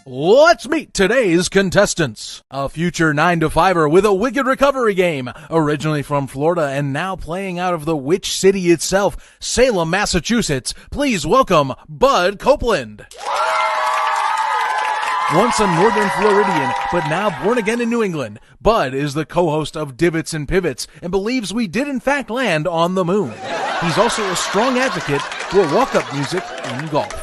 Let's meet today's contestants. A future 9-to-5er with a wicked recovery game, originally from Florida and now playing out of the witch city itself, Salem, Massachusetts. Please welcome Bud Copeland. Once a northern Floridian, but now born again in New England, Bud is the co-host of Divots and Pivots and believes we did in fact land on the moon. He's also a strong advocate for walk-up music in golf.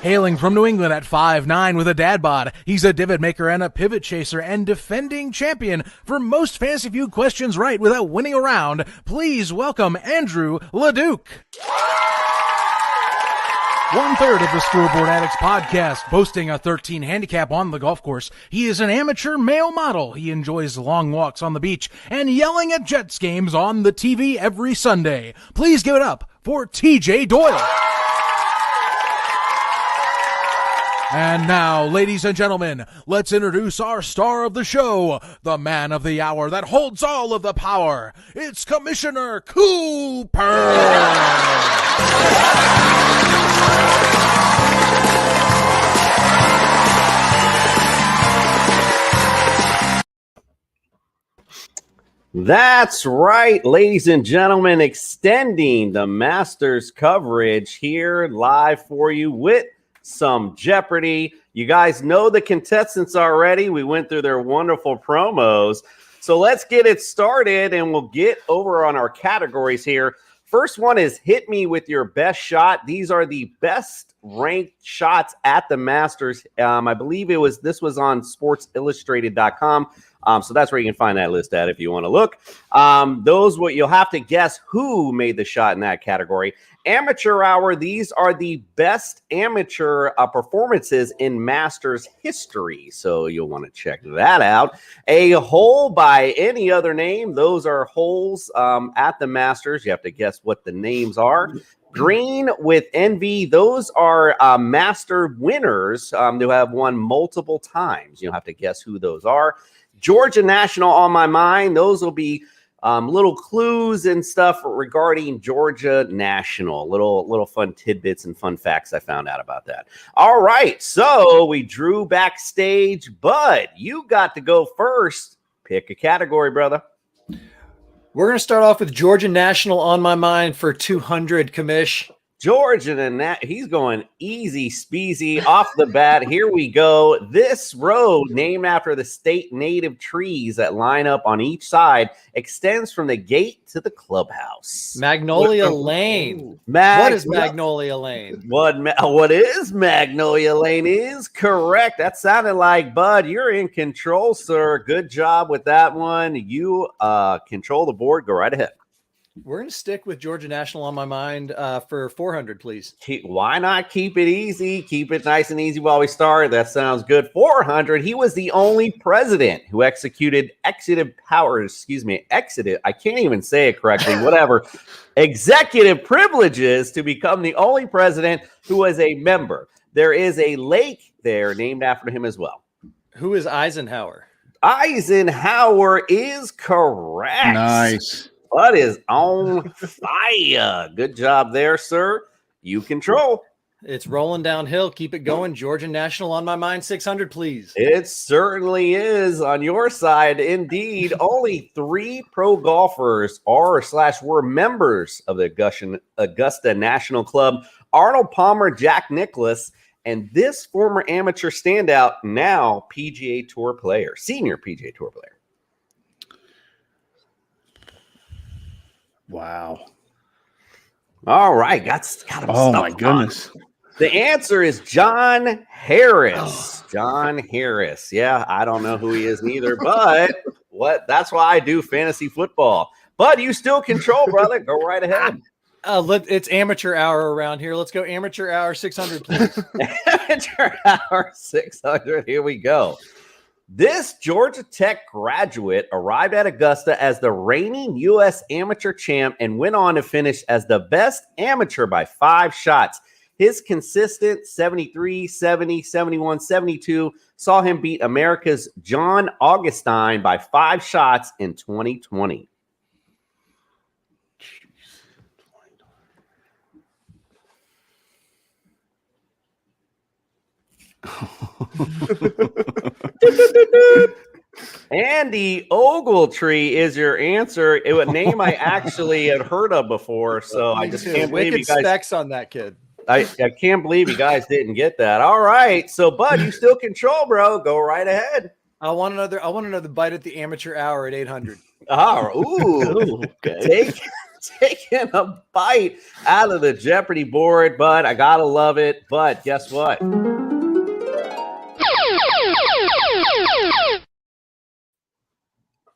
Hailing from New England at 5'9" with a dad bod, he's a divot maker and a pivot chaser and defending champion for most Fantasy Feud questions right without winning a round. Please welcome Andrew LeDuc. One-third of the Scoreboard Addicts podcast, boasting a 13 handicap on the golf course. He is an amateur male model. He enjoys long walks on the beach and yelling at Jets games on the TV every Sunday. Please give it up for TJ Doyle. And now, ladies and gentlemen, let's introduce our star of the show, the man of the hour that holds all of the power. It's Commissioner Cooper! That's right, ladies and gentlemen, extending the Masters coverage here live for you with some Jeopardy. You guys know the contestants already. We went through their wonderful promos. So let's get it started and we'll get over on our categories here. First one is hit me with your best shot. These are the best ranked shots at the Masters. I believe this was on sportsillustrated.com. So that's where you can find that list at if you want to look. You'll have to guess who made the shot in that category. Amateur Hour, these are the best amateur performances in Masters history. So you'll want to check that out. A hole by any other name. Those are holes at the Masters. You have to guess what the names are. Green with Envy, those are Master winners who have won multiple times. You'll have to guess who those are. Georgia National on my mind. Those will be little clues and stuff regarding Georgia National. Little fun tidbits and fun facts I found out about that. All right, so we drew backstage. Bud, you got to go first. Pick a category, brother. We're going to start off with Georgia National on my mind for 200, Commish. Georgia, and he's going easy speasy off the bat. Here we go. This road, named after the state native trees that line up on each side, extends from the gate to the clubhouse. Magnolia Lane. What is Magnolia Lane? What is Magnolia Lane is correct. That sounded like, Bud, you're in control, sir. Good job with that one. You control the board. Go right ahead. We're going to stick with Georgia National on my mind for 400, please. Why not keep it easy? Keep it nice and easy while we start. That sounds good. 400. He was the only president who exited. I can't even say it correctly. Whatever. Executive privileges to become the only president who was a member. There is a lake there named after him as well. Who is Eisenhower? Eisenhower is correct. Nice. Bud is on fire. Good job there, sir. You control. It's rolling downhill. Keep it going. Georgia National on my mind. 600, please. It certainly is on your side. Indeed, only 3 pro golfers were members of the Augusta National Club. Arnold Palmer, Jack Nicklaus, and this former amateur standout, now PGA Tour player, senior PGA Tour player. Wow. All right. Oh, my goodness. The answer is John Harris. John Harris. Yeah, I don't know who he is neither, but that's why I do fantasy football. But you still control, brother. Go right ahead. It's amateur hour around here. Let's go amateur hour 600, please. Amateur hour 600. Here we go. This Georgia Tech graduate arrived at Augusta as the reigning U.S. amateur champ and went on to finish as the best amateur by 5 shots. His consistent 73, 70, 71, 72 saw him beat America's John Augustine by 5 shots in 2020. Andy Ogletree is your answer. It was a name I actually had heard of before, so I just can't believe Wicked you guys. specs on that kid. I can't believe you guys didn't get that. All right, so Bud, you still control, bro. Go right ahead. I want another bite at the amateur hour at 800. Oh, okay. Taking a bite out of the Jeopardy board, Bud. I gotta love it. But guess what?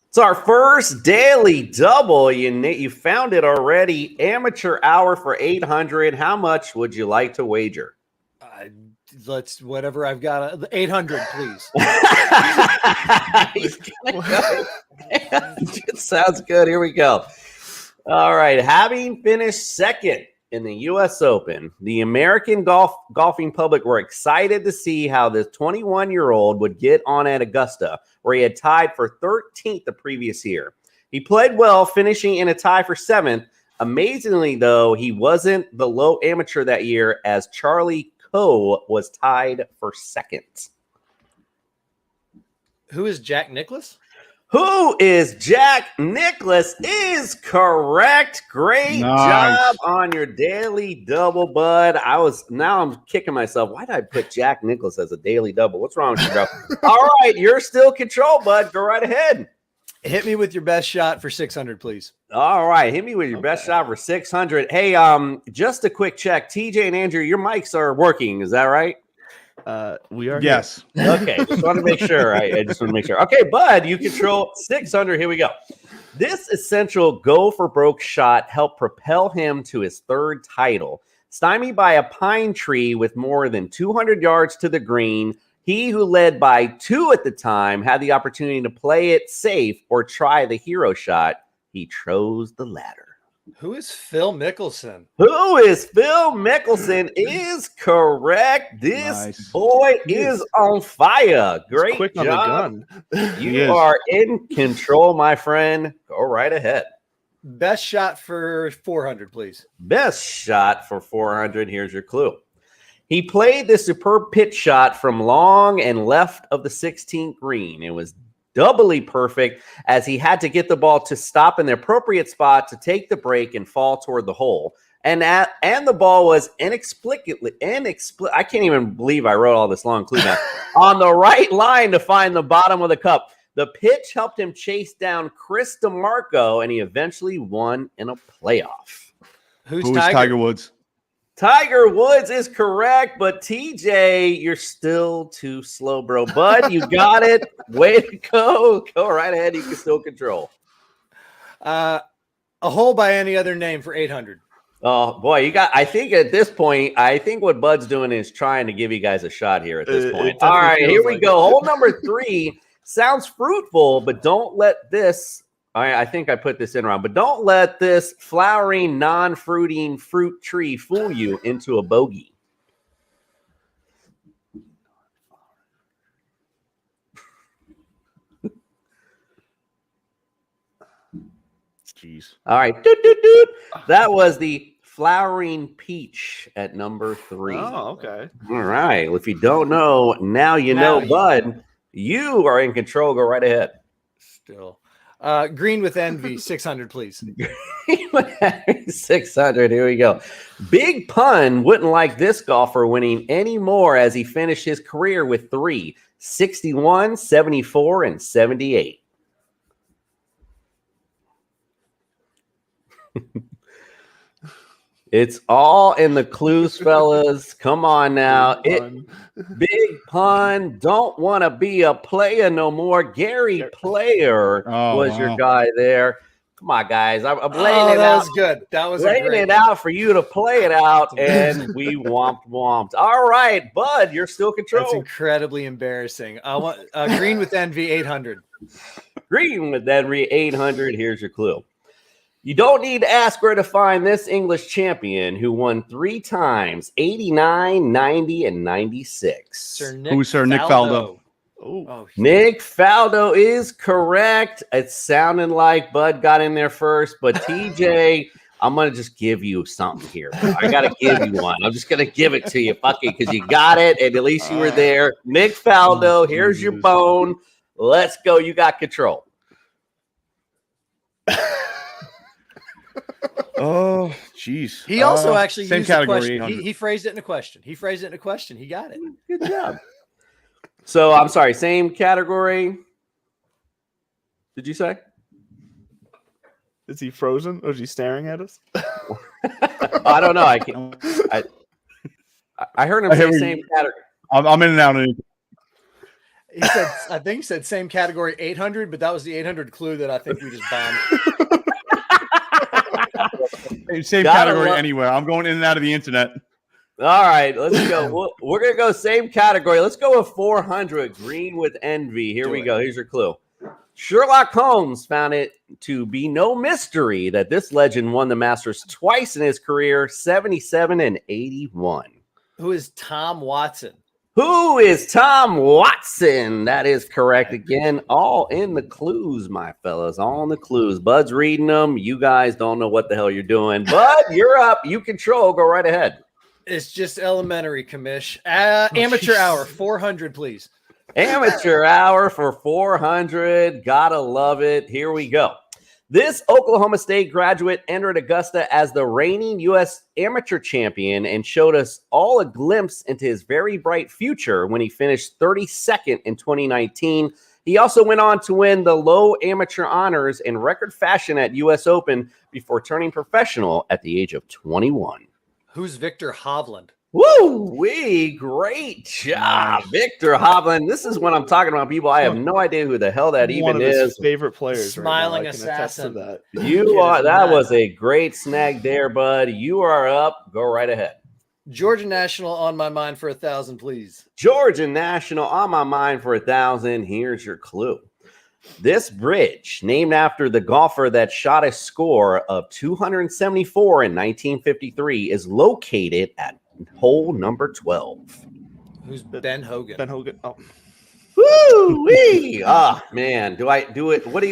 It's our first daily double. You found it already. Amateur hour for 800. How much would you like to wager? Let's whatever I've got. 800, please. It sounds good. Here we go. All right. Having finished second in the U.S. Open, the American golfing public were excited to see how this 21-year-old would get on at Augusta, where he had tied for 13th the previous year. He played well, finishing in a tie for 7th. Amazingly, though, he wasn't the low amateur that year, as Charlie Coe was tied for 2nd. Who is Jack Nicklaus? Who is Jack Nicklaus is correct. Great job on your daily double, Bud. Now I'm kicking myself. Why did I put Jack Nicklaus as a daily double? What's wrong with you, bro? All right, you're still control, Bud. Go right ahead. Hit me with your best shot for 600, please. All right, hit me with your best shot for 600. Hey, just a quick check. TJ and Andrew, your mics are working. Is that right? We are. Yes. Okay. Just want to make sure. I just want to make sure. Okay, Bud, you control 600. Here we go. This essential go for broke shot helped propel him to his 3rd title. Stymied by a pine tree with more than 200 yards to the green, he who led by 2 at the time had the opportunity to play it safe or try the hero shot. He chose the latter. Who is Phil Mickelson? Who is Phil Mickelson is correct. This boy is on fire. Great quick job. On the gun. You are in control, my friend. Go right ahead. Best shot for 400, please. Best shot for 400. Here's your clue. He played this superb pitch shot from long and left of the 16th green. It was doubly perfect as he had to get the ball to stop in the appropriate spot to take the break and fall toward the hole. And the ball was inexplicably I can't even believe I wrote all this long clue now. On the right line to find the bottom of the cup. The pitch helped him chase down Chris DeMarco, and he eventually won in a playoff. Who's Tiger Woods? Tiger Woods is correct, but TJ, you're still too slow, bro. Bud, you got it. Way to go. Go right ahead. You can still control. A hole by any other name for 800. Oh, boy. I think at this point, I think what Bud's doing is trying to give you guys a shot here at this point. All right, here we go. Hole number 3 sounds fruitful, but don't let this... I think I put this in wrong, but don't let this flowering, non-fruiting fruit tree fool you into a bogey. Jeez. All right. That was the flowering peach at number 3. Oh, okay. All right. Well, if you don't know, now you know, Bud. You are in control. Go right ahead. Still. Green with envy, 600, please. 600. Here we go. Big Pun wouldn't like this golfer winning any more as he finished his career with 3, 61, 74, and 78. It's all in the clues, fellas. Come on now. Big Pun don't want to be a player no more. Gary Player was your guy there. Come on, guys. I'm laying it out. That was good. That was laying it out for you to play it out, and we womped. All right, Bud, you're still control. That's incredibly embarrassing. I want green with envy, 800. Green with envy, 800. Here's your clue. You don't need to ask where to find this English champion who won 3 times, 89, 90, and 96. Who's Sir Nick Faldo? Nick Faldo is correct. It sounded like Bud got in there first, but TJ I'm going to just give you something here. I got to give you one. I'm just going to give it to you. Fuck it, because you got it, and at least you were there. Nick Faldo, here's your bone. Let's go. You got control. Oh, jeez. He also actually same used category. a question. He phrased it in a question. He got it. Good job. So, I'm sorry, same category. Did you say? Is he frozen or is he staring at us? I don't know. I can't. I heard him say same category. I'm in and out. He said, I think he said same category 800, but that was the 800 clue that I think we just bombed. Same category anywhere. I'm going in and out of the internet. All right, let's go. We're going to go same category. Let's go with 400, green with envy. Here we go. Here's your clue. Sherlock Holmes found it to be no mystery that this legend won the Masters twice in his career, 77 and 81. Who is Tom Watson? Who is Tom Watson? That is correct. Again, all in the clues, my fellas. All in the clues. Bud's reading them. You guys don't know what the hell you're doing. Bud, you're up. You control. Go right ahead. It's just elementary, commish. Amateur hour, 400, please. Amateur hour for 400. Gotta love it. Here we go. This Oklahoma State graduate entered Augusta as the reigning U.S. amateur champion and showed us all a glimpse into his very bright future when he finished 32nd in 2019. He also went on to win the low amateur honors in record fashion at U.S. Open before turning professional at the age of 21. Who's Victor Hovland? Woo-wee, great job, Victor Hovland. This is what I'm talking about, people. I have no idea who the hell that One even of his is. favorite players. Smiling right now. I can attest to assassin. that. You are. That was a great snag there, bud. You are up. Go right ahead. Georgia National on my mind for 1,000, please. Georgia National on my mind for 1,000. Here's your clue. This bridge, named after the golfer that shot a score of 274 in 1953, is located at hole number 12. Who's Ben Hogan? Ben Hogan. Oh. Woo-wee! Ah, man. Do I do it? What do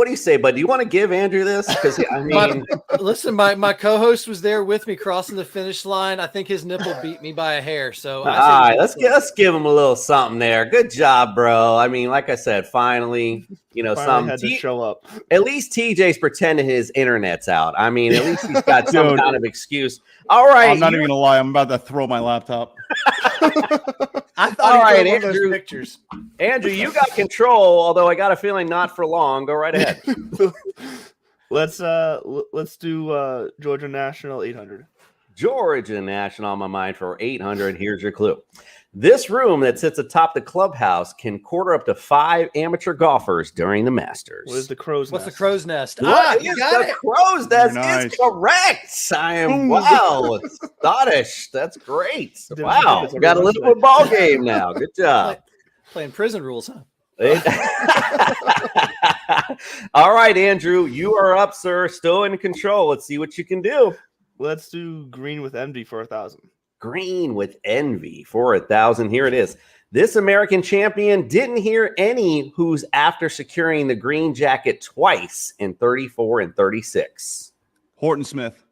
you say, bud? Do you want to give Andrew this? Because I mean, listen, my co-host was there with me crossing the finish line. I think his nipple beat me by a hair. So all right, let's give him a little something there. Good job, bro. I mean, like I said, finally, some had to show up. At least TJ's pretending his internet's out. I mean, at least he's got some kind of excuse. All right, I'm not even gonna lie. I'm about to throw my laptop. I thought all right, Andrew. Andrew. Pictures. Andrew, you got control. Although I got a feeling not for long. Go right ahead. Let's do Georgia National 800. Georgia National on my mind for 800. Here's your clue. This room that sits atop the clubhouse can quarter up to 5 amateur golfers during the Masters. What is the crow's What's nest? the crow's nest? You got it. Crow's nest is correct. I am astonished. That's great. Wow, we got a little football game now. Good job. Playing prison rules, huh? All right, Andrew, you are up, sir. Still in control. Let's see what you can do. Let's do green with envy for 1,000. Green with envy for 1,000. Here it is. This American champion didn't hear any who's after securing the green jacket twice in 34 and 36. Horton Smith.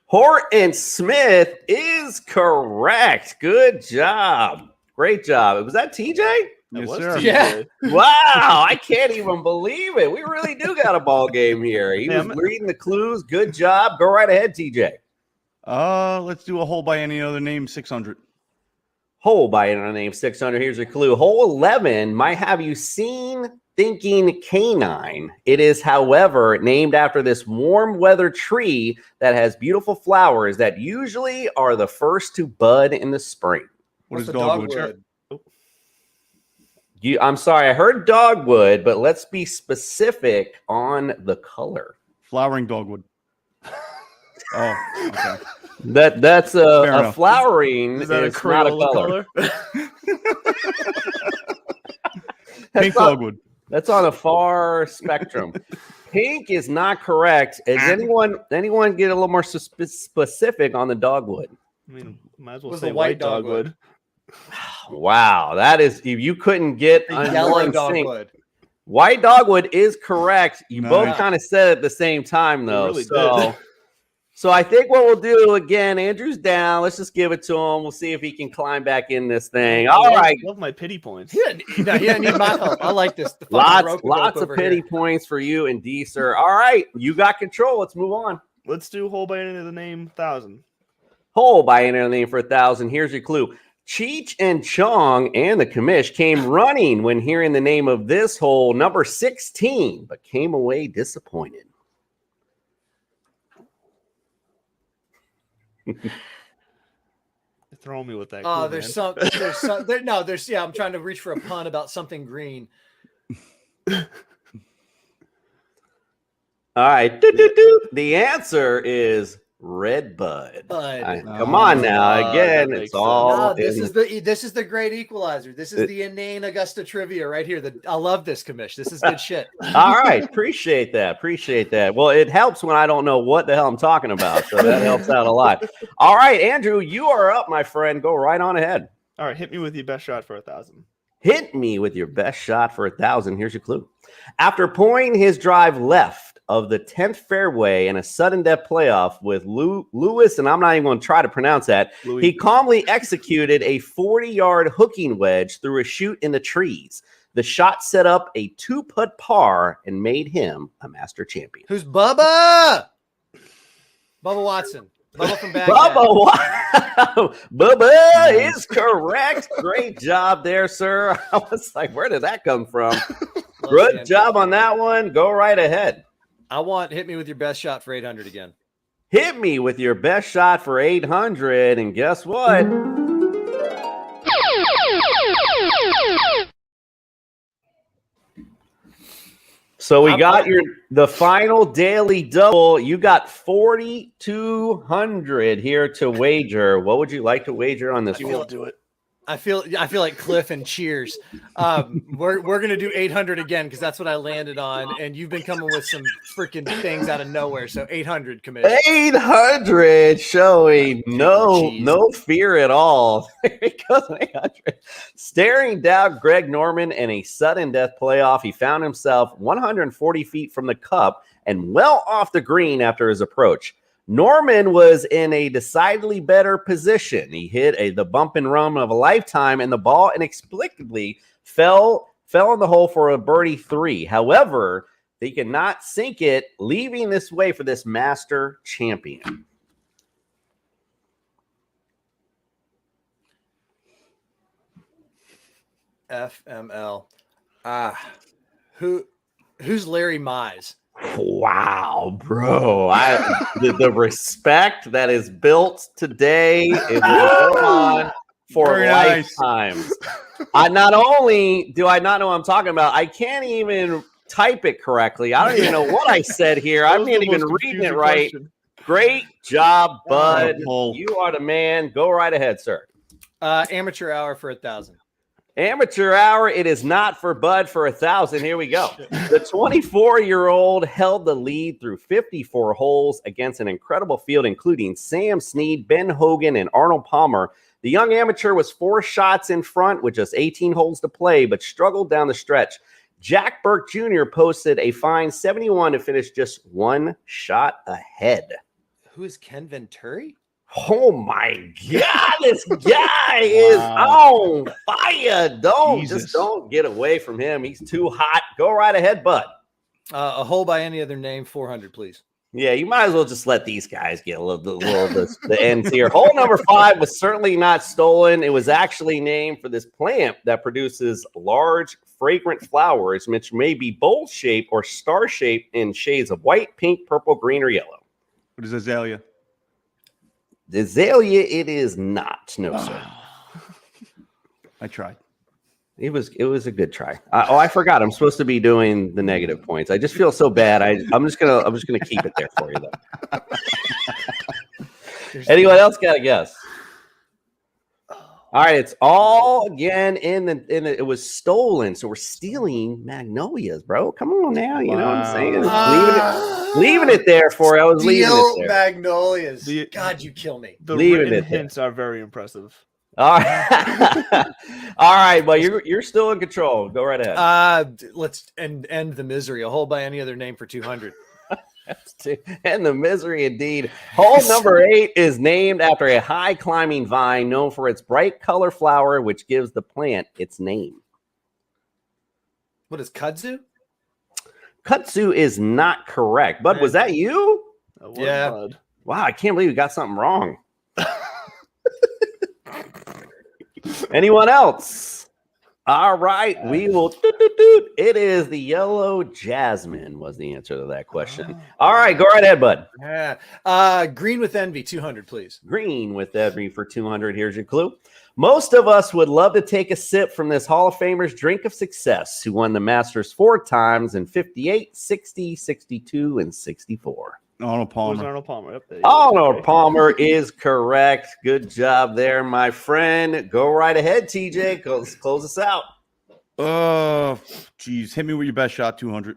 Horton Smith is correct. Good job. Great job. Was that TJ? Yes, sir. Yeah. Wow, I can't even believe it. We really do got a ball game here. He was reading the clues. Good job. Go right ahead, TJ. Let's do a hole by any other name, 600. Hole by another name, 600. Here's your clue. Hole 11 might have you seen thinking canine. It is, however, named after this warm weather tree that has beautiful flowers that usually are the first to bud in the spring. What is the dogwood? I'm sorry, I heard dogwood, but let's be specific on the color. Flowering dogwood. Oh, okay. That's a flowering. Is that a it's not a Crayola color. Pink dogwood. That's on a far spectrum. Pink is not correct. Is anyone get a little more specific on the dogwood? I mean, might as well Was say the white dogwood. Wow, that is, if you couldn't get Yellow dogwood. White dogwood is correct. You both Nice. kind of said it at the same time, though. really so did. So I think what we'll do again, Andrew's down. Let's just give it to him. We'll see if he can climb back in this thing. All right. I love my pity points. He didn't need my help. I like this. Lots of pity points for you and D, sir. All right. You got control. Let's move on. Let's do whole by end of the name 1,000. Whole by end of the name for 1,000. Here's your clue. Cheech and Chong and the commish came running when hearing the name of this hole, number 16, but came away disappointed. Throw me with that. Oh, clue, there's man. yeah, I'm trying to reach for a pun about something green. All right. The answer is Red Bud. Come on now. Again, it's all. No, this is the great equalizer. This is the inane Augusta trivia right here. I love this, commish. This is good shit. All right. Appreciate that. Well, it helps when I don't know what the hell I'm talking about. So that helps out a lot. All right, Andrew, you are up, my friend. Go right on ahead. All right, hit me with your best shot for 1,000. Hit me with your best shot for 1,000. Here's your clue. After pouring his drive left of the 10th fairway in a sudden death playoff with Lewis, and I'm not even going to try to pronounce that, he calmly executed a 40-yard hooking wedge through a chute in the trees. The shot set up a 2-putt par and made him a master champion. Who's Bubba? Bubba Watson. Bubba from Baghdad. Bubba is correct. Great job there, sir. I was like, where did that come from? Good job on that one. Go right ahead. Hit me with your best shot for 800 again. Hit me with your best shot for 800. And guess what? So we got the final daily double. You got 4,200 here to wager. What would you like to wager on this one? We'll do it. I feel like Cliff and Cheers. We're gonna do 800 again because that's what I landed on, and you've been coming with some freaking things out of nowhere. So 800 commission. 800 showing no fear at all. There he goes, 800. Staring down Greg Norman in a sudden death playoff, he found himself 140 feet from the cup and well off the green after his approach. Norman was in a decidedly better position. He hit the bump and run of a lifetime, and the ball inexplicably fell in the hole for a birdie 3. However, they could not sink it, leaving this way for this master champion. FML. Who's Larry Mize? Wow, bro. The respect that is built today is going on for Very lifetimes. Not only do I not know what I'm talking about, I can't even type it correctly. I don't even know what I said here. I'm not even reading it right. Question. Great job, bud. You are the man. Go right ahead, sir. Amateur hour for 1,000. Amateur hour. It is not for Bud for 1,000. Here we go. The 24-year-old held the lead through 54 holes against an incredible field, including Sam Snead, Ben Hogan, and Arnold Palmer. The young amateur was 4 shots in front with just 18 holes to play, but struggled down the stretch. Jack Burke Jr. posted a fine 71 to finish just 1 shot ahead. Who is Ken Venturi? Oh my God, this guy is on fire. Don't get away from him. He's too hot. Go right ahead, Bud. A hole by any other name, 400, please. Yeah, you might as well just let these guys get the ends here. Hole number 5 was certainly not stolen. It was actually named for this plant that produces large, fragrant flowers, which may be bowl-shaped or star-shaped in shades of white, pink, purple, green, or yellow. What is azalea? The azalea, it is not. No, sir. I tried. It was a good try. I forgot. I'm supposed to be doing the negative points. I just feel so bad. I'm just gonna keep it there for you though. Anyone else got a guess? All right, it's all again in the it was stolen. So we're stealing magnolias, bro. Come on now, you know what I'm saying? Leaving it there for you. I was leaving it there. Magnolias. God, you kill me. The written hints are very impressive. All right. All right, well, you're still in control. Go right ahead. Let's end the misery. A hole by any other name for 200. And the misery indeed. Hole number 8 is named after a high climbing vine known for its bright color flower, which gives the plant its name. What is kudzu? Kudzu is not correct. Bud, was that you? Yeah. Bud. Wow, I can't believe you got something wrong. Anyone else? All right, we will. It is the yellow jasmine was the answer to that question. All right, go right ahead, bud. Yeah. Green with envy, 200, please. Green with envy for 200. Here's your clue. Most of us would love to take a sip from this Hall of Famer's drink of success, who won the Masters 4 times in 58, 60, 62, and 64. Arnold Palmer. Arnold Palmer. Yep, Arnold Palmer is correct. Good job there, my friend. Go right ahead, TJ. Close us out. Geez. Hit me with your best shot, 200.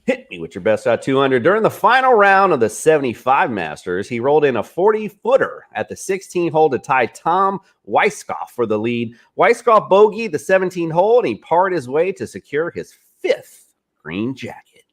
Hit me with your best shot, 200. During the final round of the 75 Masters, he rolled in a 40-footer at the 16th hole to tie Tom Weiskopf for the lead. Weiskopf bogeyed the 17th hole, and he parred his way to secure his 5th green jacket.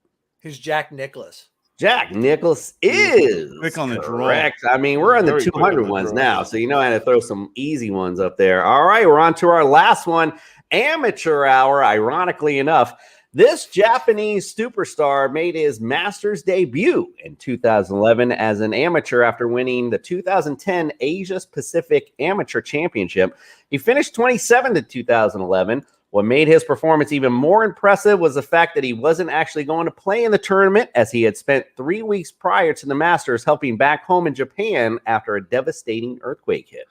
Who's Jack Nicklaus? Jack Nicklaus is Quick on the correct. I mean, we're on the 200 ones now, so you know I had to throw some easy ones up there. All right, we're on to our last one, amateur hour. Ironically enough, this Japanese superstar made his Masters debut in 2011 as an amateur after winning the 2010 Asia Pacific Amateur Championship. He finished 27th in 2011. What made his performance even more impressive was the fact that he wasn't actually going to play in the tournament, as he had spent 3 weeks prior to the Masters helping back home in Japan after a devastating earthquake hit.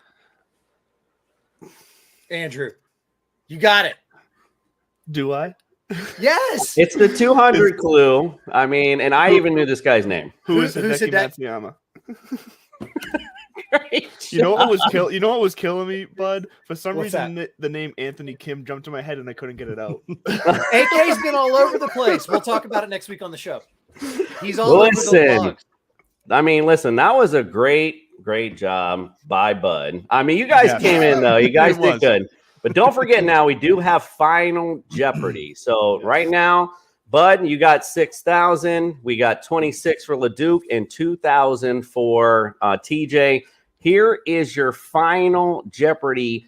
Andrew, you got it. Do I? Yes. It's the 200 clue. I mean, and I even knew this guy's name. Who is Who's Hideki Hideki? Matsuyama? Great You know job. what was killing me, bud? For some What's reason, the name Anthony Kim jumped to my head and I couldn't get it out. AK's been all over the place. We'll talk about it next week on the show. He's all over the Listen, blogs. I mean, listen, that was a great job by Bud. I mean, you guys came in, though. You guys did good. But don't forget now, we do have Final Jeopardy. So right now, Bud, you got 6,000. We got 26 for LeDuc and 2,000 for TJ. Here is your Final Jeopardy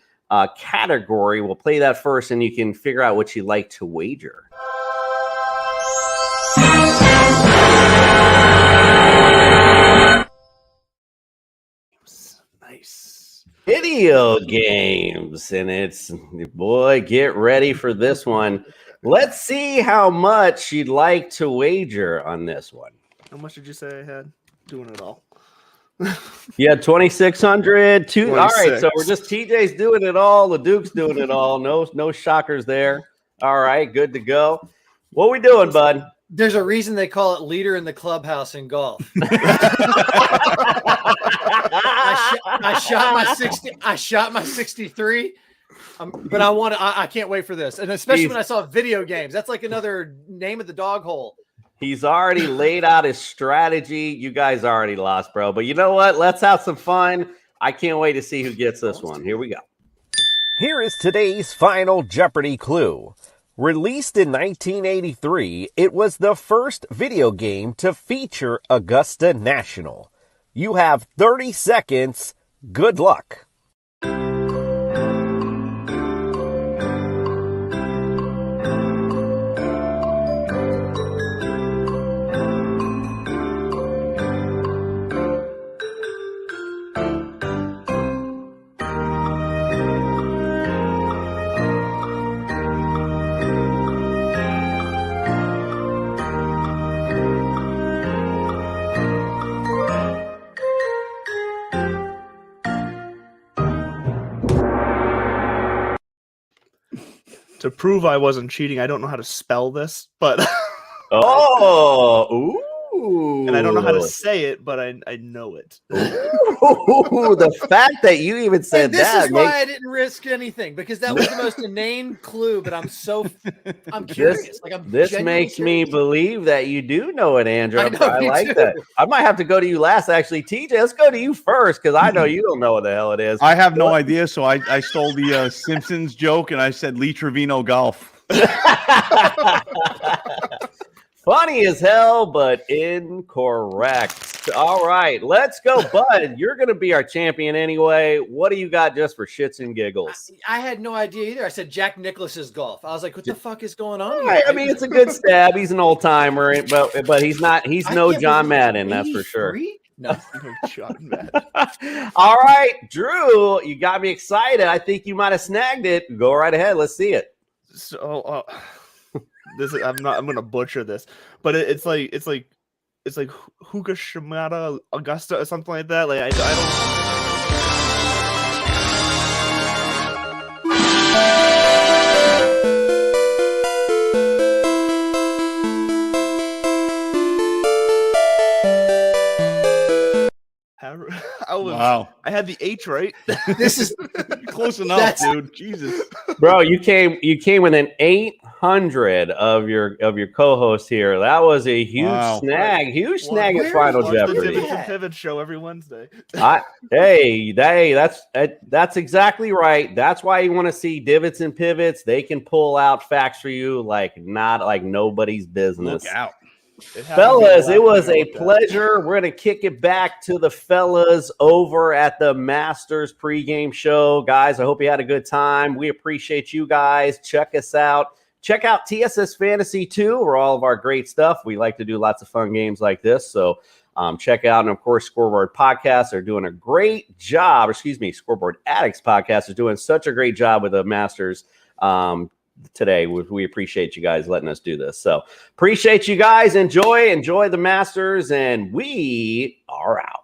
category. We'll play that first, and you can figure out what you'd like to wager. Nice. Video games, and it's, boy, get ready for this one. Let's see how much you'd like to wager on this one. How much did you say I had? Doing it all. Yeah, 2,600. All right, 26. so we're just TJ's doing it all. The Duke's doing it all. No shockers there. All right, good to go. What we doing, bud? There's a reason they call it leader in the clubhouse in golf. I shot my 63. But I can't wait for this. And especially when I saw video games. That's like another name of the dog hole. He's already laid out his strategy. You guys already lost, bro. But you know what? Let's have some fun. I can't wait to see who gets this one. Here we go. Here is today's Final Jeopardy clue. Released in 1983, it was the first video game to feature Augusta National. You have 30 seconds. Good luck. To prove I wasn't cheating, I don't know how to spell this, but Oh, ooh. and I don't know how to say it, but I know it. Ooh, the fact that you even said And this that is why makes I didn't risk anything, because that was the most inane clue. But I'm curious. this genuinely makes me curious. believe that you do know it, Andrew. I know, me like too. that. I might have to go to you last, actually. TJ, let's go to you first, because I know you don't know what the hell it is. I have no idea, so I stole the Simpsons joke and I said Lee Trevino golf. Funny as hell, but incorrect. All right, let's go, Bud. You're going to be our champion anyway. What do you got just for shits and giggles? I had no idea either. I said Jack Nicklaus's golf. I was like, what the fuck is going on here? Right, I mean, it's a good stab. He's an old timer, but he's not. He's no John Madden, that's for sure. No, John Madden. All right, Drew, you got me excited. I think you might have snagged it. Go right ahead. Let's see it. So I'm gonna butcher this, but it's like Hugashimata Augusta or something like that. Like I don't. Wow. I had the H right. this is Close enough, dude. Jesus. Bro, you came within 800 of your co-host here. That was a huge snag. Huge snag at Final Jeopardy. The Divots and Pivots show every Wednesday. That's exactly right. That's why you want to see Divots and Pivots. They can pull out facts for you like nobody's business. Look out. Fellas, it was a pleasure. We're going to kick it back to the fellas over at the Masters pregame show. Guys, I hope you had a good time. We appreciate you guys. Check us out. Check out TSS Fantasy 2 for all of our great stuff. We like to do lots of fun games like this. So check out, and of course, Scoreboard Podcast are doing a great job. Scoreboard Addicts Podcast is doing such a great job with the Masters today. We appreciate you guys letting us do this. So appreciate you guys. Enjoy the Masters, and we are out.